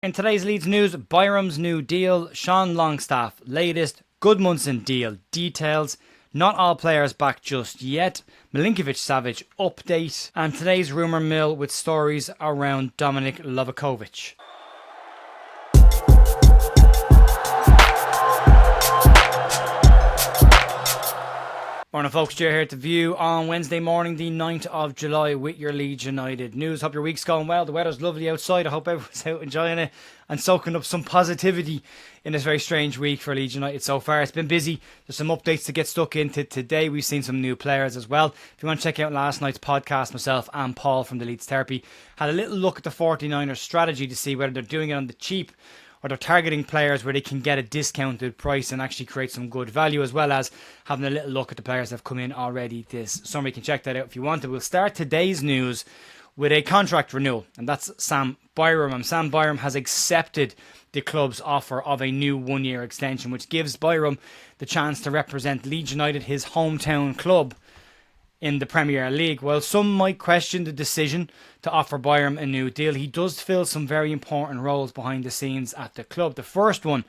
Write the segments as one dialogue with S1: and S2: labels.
S1: In today's Leeds news, Byram's New Deal, Sean Longstaff latest, Gudmundsson Deal details, not all players back just yet, Milinkovic-Savic update, and today's rumour mill with stories around Dominik Livakovic. Morning folks, Jay here to view on Wednesday morning the 9th of July with your Leeds United news. Hope your week's going well. The weather's lovely outside. I hope everyone's out enjoying it and soaking up some positivity in this very strange week for Leeds United so far. It's been busy. There's some updates to get stuck into today. We've seen some new players as well. If you want to check out last night's podcast, myself and Paul from the Leeds Therapy had a little look at the 49ers strategy to see whether they're doing it on the cheap or they're targeting players where they can get a discounted price and actually create some good value, as well as having a little look at the players that have come in already this summer. You can check that out if you want to. We'll start today's news with a contract renewal, and that's Sam Byram. And Sam Byram has accepted the club's offer of a new one-year extension, which gives Byram the chance to represent Leeds United, his hometown club, in the Premier League. While some might question the decision to offer Byram a new deal, he does fill some very important roles behind the scenes at the club. The first one,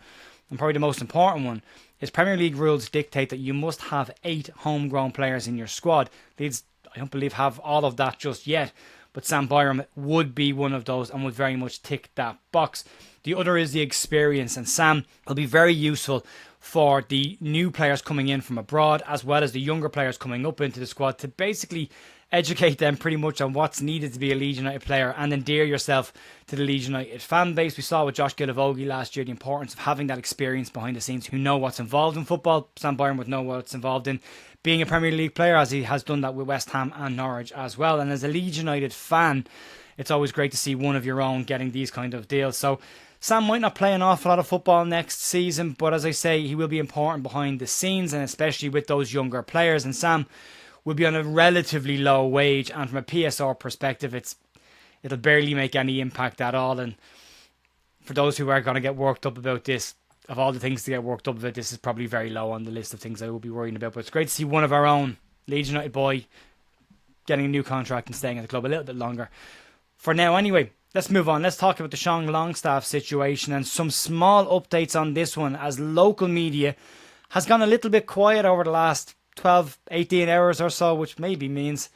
S1: and probably the most important one, is Premier League rules dictate that you must have 8 homegrown players in your squad. Leeds, I don't believe, have all of that just yet, but Sam Byram would be one of those and would very much tick that box. The other is the experience, and Sam will be very useful for the new players coming in from abroad, as well as the younger players coming up into the squad, to basically educate them pretty much on what's needed to be a Leeds United player and endear yourself to the Leeds United fan base. We saw with Josh Gudmundsson last year the importance of having that experience behind the scenes, who know what's involved in football. Sam Byram would know what's involved in being a Premier League player, as he has done that with West Ham and Norwich as well. And as a Leeds United fan, it's always great to see one of your own getting these kind of deals. So Sam might not play an awful lot of football next season, but as I say, he will be important behind the scenes, and especially with those younger players. And Sam will be on a relatively low wage, and from a PSR perspective, it'll barely make any impact at all. And for those who are going to get worked up about this, of all the things to get worked up about, this is probably very low on the list of things I will be worrying about. But it's great to see one of our own, Leeds United boy, getting a new contract and staying at the club a little bit longer. For now, anyway. Let's move on. Let's talk about the Sean Longstaff situation and some small updates on this one, as local media has gone a little bit quiet over the last 12, 18 hours or so, which maybe means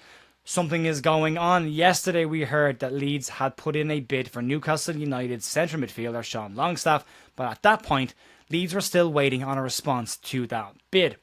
S1: something is going on. Yesterday we heard that Leeds had put in a bid for Newcastle United's central midfielder Sean Longstaff, but at that point Leeds were still waiting on a response to that bid.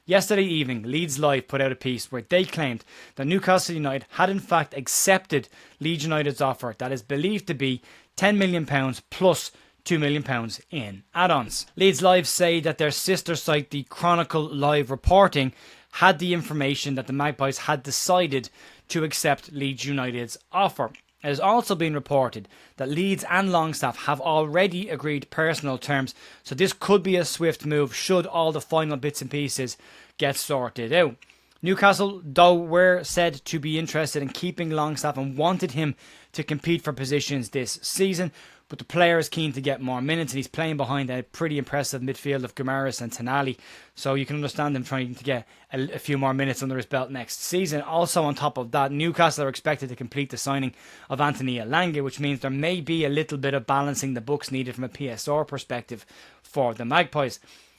S1: Yesterday evening, Leeds Live put out a piece where they claimed that Newcastle United had in fact accepted Leeds United's offer that is believed to be £10 million plus £2 million in add-ons. Leeds Live say that their sister site, the Chronicle Live Reporting, had the information that the Magpies had decided to accept Leeds United's offer. It has also been reported that Leeds and Longstaff have already agreed personal terms, so this could be a swift move should all the final bits and pieces get sorted out. Newcastle, though, were said to be interested in keeping Longstaff and wanted him to compete for positions this season, but the player is keen to get more minutes, and he's playing behind a pretty impressive midfield of Gumares and Tonali, so you can understand him trying to get a few more minutes under his belt next season. Also, on top of that, Newcastle are expected to complete the signing of Anthony Elanga, which means there may be a little bit of balancing the books needed from a PSR perspective for the Magpies.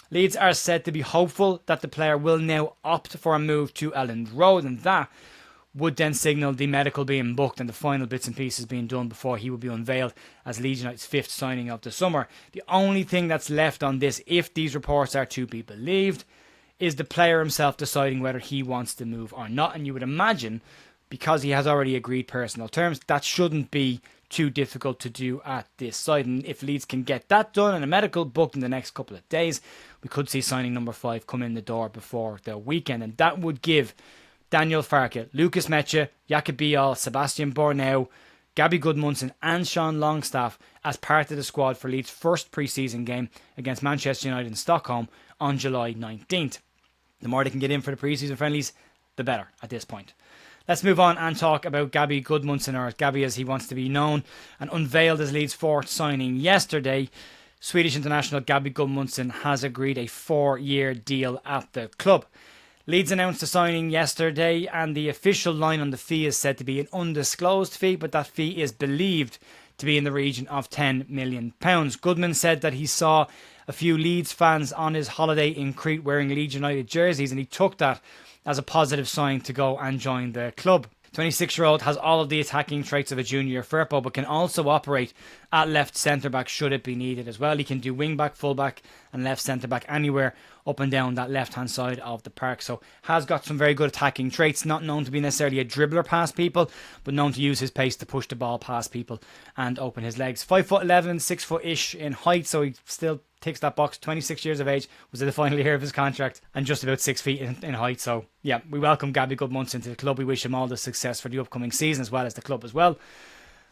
S1: Leeds are said to be hopeful that the player will now opt for a move to Elland Road, and that would then signal the medical being booked and the final bits and pieces being done before he will be unveiled as Leeds United's 5th signing of the summer. The only thing that's left on this, if these reports are to be believed, is the player himself deciding whether he wants to move or not. And you would imagine, because he has already agreed personal terms, that shouldn't be too difficult to do at this site. And if Leeds can get that done and a medical booked in the next couple of days, we could see signing number 5 come in the door before the weekend. And that would give Daniel Farke, Lucas Mecha, Jakub Bial, Sebastian Bornau, Gabby Gudmundsson and Sean Longstaff as part of the squad for Leeds' first pre-season game against Manchester United in Stockholm on July 19th. The more they can get in for the pre-season friendlies, the better at this point. Let's move on and talk about Gabby Gudmundsson, or Gabby as he wants to be known, and unveiled as Leeds' 4th signing yesterday. Swedish international Gabby Gudmundsson has agreed a 4-year deal at the club. Leeds announced the signing yesterday, and the official line on the fee is said to be an undisclosed fee, but that fee is believed to be in the region of £10 million. Gudmundsson said that he saw a few Leeds fans on his holiday in Crete wearing Leeds United jerseys, and he took that as a positive sign to go and join the club. 26-year-old has all of the attacking traits of a junior Firpo, but can also operate at left centre-back should it be needed as well. He can do wing-back, full-back and left centre-back anywhere up and down that left-hand side of the park. So has got some very good attacking traits, not known to be necessarily a dribbler past people, but known to use his pace to push the ball past people and open his legs. 5'11", 6 foot-ish in height, so he still ticks that box. 26 years of age, was in the final year of his contract, and just about 6 feet in height. So yeah, we welcome Gabby Gudmundsson into the club. We wish him all the success for the upcoming season as well as the club as well.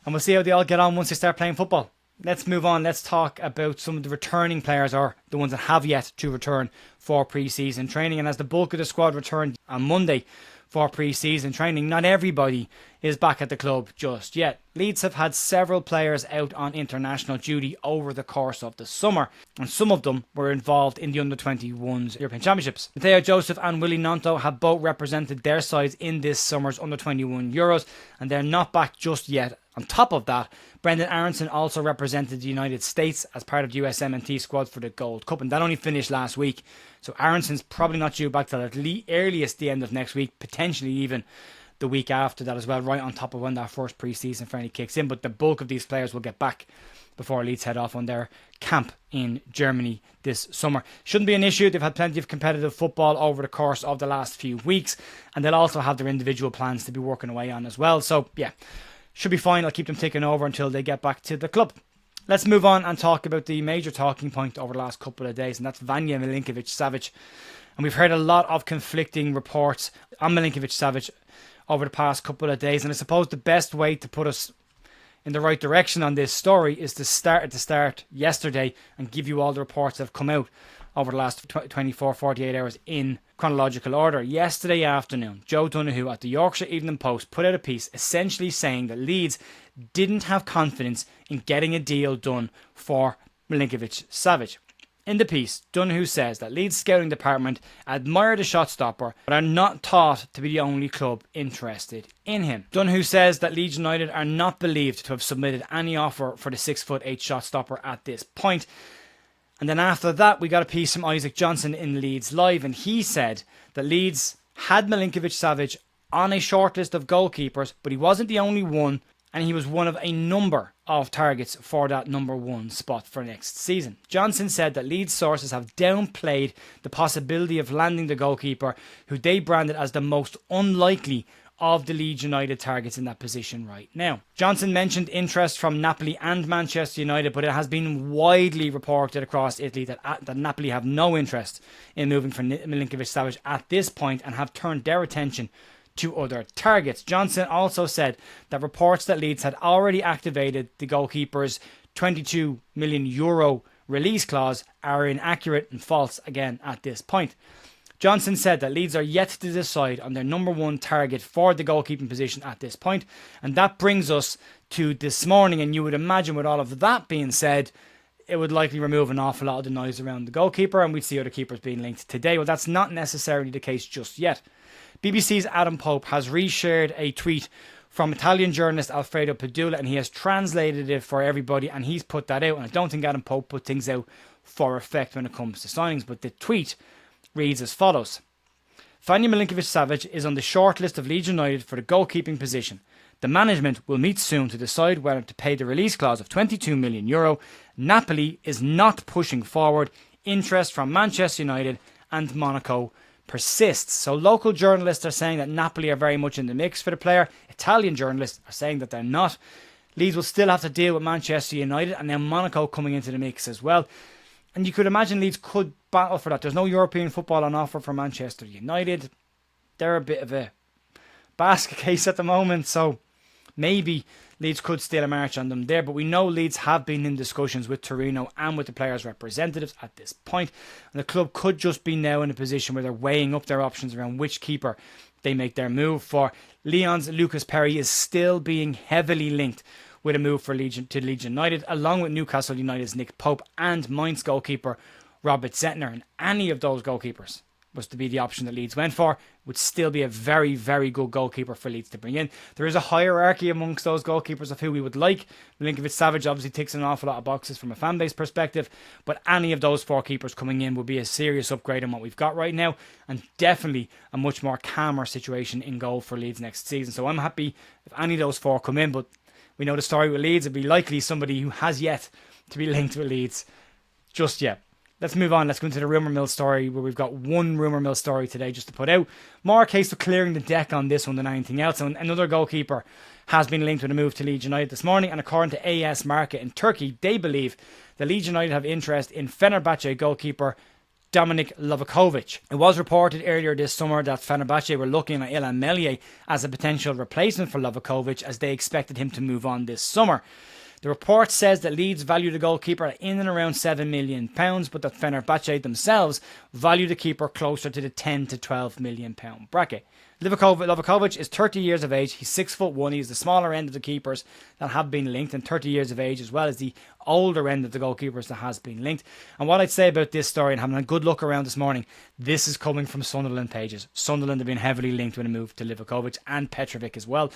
S1: And we'll see how they all get on once they start playing football. Let's move on. Let's talk about some of the returning players, or the ones that have yet to return for pre-season training. And as the bulk of the squad returned on Monday for pre-season training, not everybody is back at the club just yet. Leeds have had several players out on international duty over the course of the summer, and some of them were involved in the Under-21s European Championships. Mateo Joseph and Willie Gnonto have both represented their sides in this summer's Under-21 Euros, and they're not back just yet. On top of that, Brendan Aronson also represented the United States as part of the USMNT squad for the Gold Cup, and that only finished last week. So Aronson's probably not due back till at earliest the end of next week, potentially even the week after that as well, right on top of when that first pre-season friendly kicks in. But the bulk of these players will get back before Leeds head off on their camp in Germany this summer. Shouldn't be an issue. They've had plenty of competitive football over the course of the last few weeks, and they'll also have their individual plans to be working away on as well. So yeah, should be fine. I'll keep them ticking over until they get back to the club. Let's move on and talk about the major talking point over the last couple of days, and that's Vanja Milinkovic-Savic. And we've heard a lot of conflicting reports on Milinkovic-Savic over the past couple of days, and I suppose the best way to put us in the right direction on this story is to start at the start yesterday and give you all the reports that have come out over the last 48 hours in chronological order. Yesterday afternoon, Joe Donoghue at the Yorkshire Evening Post put out a piece essentially saying that Leeds didn't have confidence in getting a deal done for Milinkovic-Savic. In the piece, Donoghue says that Leeds' scouting department admire the shot stopper, but are not thought to be the only club interested in him. Donoghue says that Leeds United are not believed to have submitted any offer for the 6'8" shot stopper at this point. And then after that, we got a piece from Isaac Johnson in Leeds Live, and he said that Leeds had Milinkovic-Savic on a shortlist of goalkeepers, but he wasn't the only one, and he was one of a number of targets for that number one spot for next season. Johnson said that Leeds sources have downplayed the possibility of landing the goalkeeper, who they branded as the most unlikely of the Leeds United targets in that position right now. Johnson mentioned interest from Napoli and Manchester United, but it has been widely reported across Italy that Napoli have no interest in moving for Milinkovic-Savic at this point and have turned their attention to other targets. Johnson also said that reports that Leeds had already activated the goalkeeper's €22 million release clause are inaccurate and false again at this point. Johnson said that Leeds are yet to decide on their number one target for the goalkeeping position at this point. And that brings us to this morning, and you would imagine with all of that being said, it would likely remove an awful lot of the noise around the goalkeeper, and we'd see other keepers being linked today. Well, that's not necessarily the case just yet. BBC's Adam Pope has reshared a tweet from Italian journalist Alfredo Padula, and he has translated it for everybody, and he's put that out. And I don't think Adam Pope put things out for effect when it comes to signings, but the tweet reads as follows. Vanja Milinkovic-Savic is on the shortlist of Leeds United for the goalkeeping position. The management will meet soon to decide whether to pay the release clause of €22 million. Napoli is not pushing forward. Interest from Manchester United and Monaco persists. So local journalists are saying that Napoli are very much in the mix for the player. Italian journalists are saying that they're not. Leeds will still have to deal with Manchester United, and now Monaco coming into the mix as well. And you could imagine Leeds could battle for that. There's no European football on offer for Manchester United. They're a bit of a basket case at the moment, so maybe Leeds could steal a march on them there. But we know Leeds have been in discussions with Torino and with the players' representatives at this point. And the club could just be now in a position where they're weighing up their options around which keeper they make their move for. Lyon's Lucas Perry is still being heavily linked with a move for Leeds United, along with Newcastle United's Nick Pope and Mainz goalkeeper Robert Zettner. And any of those goalkeepers was to be the option that Leeds went for. Would still be a very, very good goalkeeper for Leeds to bring in. There is a hierarchy amongst those goalkeepers of who we would like. Milinkovic-Savic obviously ticks an awful lot of boxes from a fan base perspective, but any of those 4 keepers coming in would be a serious upgrade on what we've got right now, and definitely a much more calmer situation in goal for Leeds next season. So I'm happy if any of those 4 come in, but we know the story with Leeds. It'd be likely somebody who has yet to be linked with Leeds just yet. Let's move on. Let's go into the rumour mill story, where we've got one rumour mill story today just to put out. More a case of clearing the deck on this one than anything else. And another goalkeeper has been linked with a move to Leeds United this morning. And according to AS Market in Turkey, they believe that Leeds United have interest in Fenerbahce goalkeeper Dominik Livakovic. It was reported earlier this summer that Fenerbahce were looking at Ilan Meslier as a potential replacement for Livakovic, as they expected him to move on this summer. The report says that Leeds value the goalkeeper at in and around £7 million, but that Fenerbahce themselves value the keeper closer to the £10 to £12 million bracket. Livakovic is 30 years of age. He's 6'1". He's the smaller end of the keepers that have been linked, and 30 years of age as well as the older end of the goalkeepers that has been linked. And what I'd say about this story, and having a good look around this morning, this is coming from Sunderland pages. Sunderland have been heavily linked with a move to Livakovic and Petrovic as well.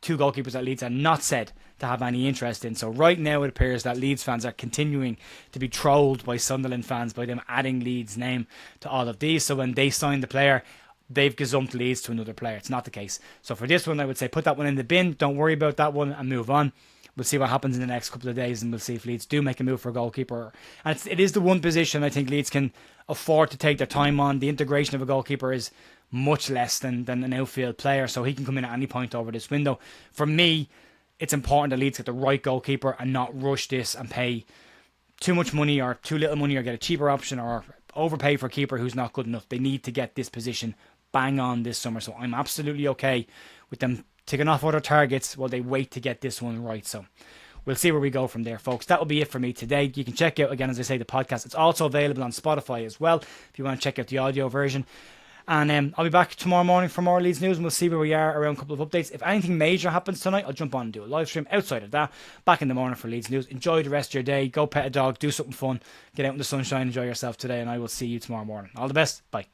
S1: 2 goalkeepers that Leeds are not said to have any interest in. So right now it appears that Leeds fans are continuing to be trolled by Sunderland fans by them adding Leeds' name to all of these. So when they sign the player, they've gazumped Leeds to another player. It's not the case. So for this one, I would say put that one in the bin. Don't worry about that one and move on. We'll see what happens in the next couple of days, and we'll see if Leeds do make a move for a goalkeeper. And it is the one position I think Leeds can afford to take their time on. The integration of a goalkeeper is much less than an outfield player, so he can come in at any point over this window. For me, it's important that Leeds get the right goalkeeper and not rush this and pay too much money or too little money, or get a cheaper option, or overpay for a keeper who's not good enough. They need to get this position bang on this summer, so I'm absolutely okay with them taking off other targets while they wait to get this one right. So we'll see where we go from there, folks. That will be it for me today. You can check out, again, as I say, the podcast. It's also available on Spotify as well if you want to check out the audio version. And I'll be back tomorrow morning for more Leeds news, and we'll see where we are around a couple of updates. If anything major happens tonight, I'll jump on and do a live stream. Outside of that, back in the morning for Leeds news. Enjoy the rest of your day. Go pet a dog. Do something fun. Get out in the sunshine. Enjoy yourself today, and I will see you tomorrow morning. All the best. Bye.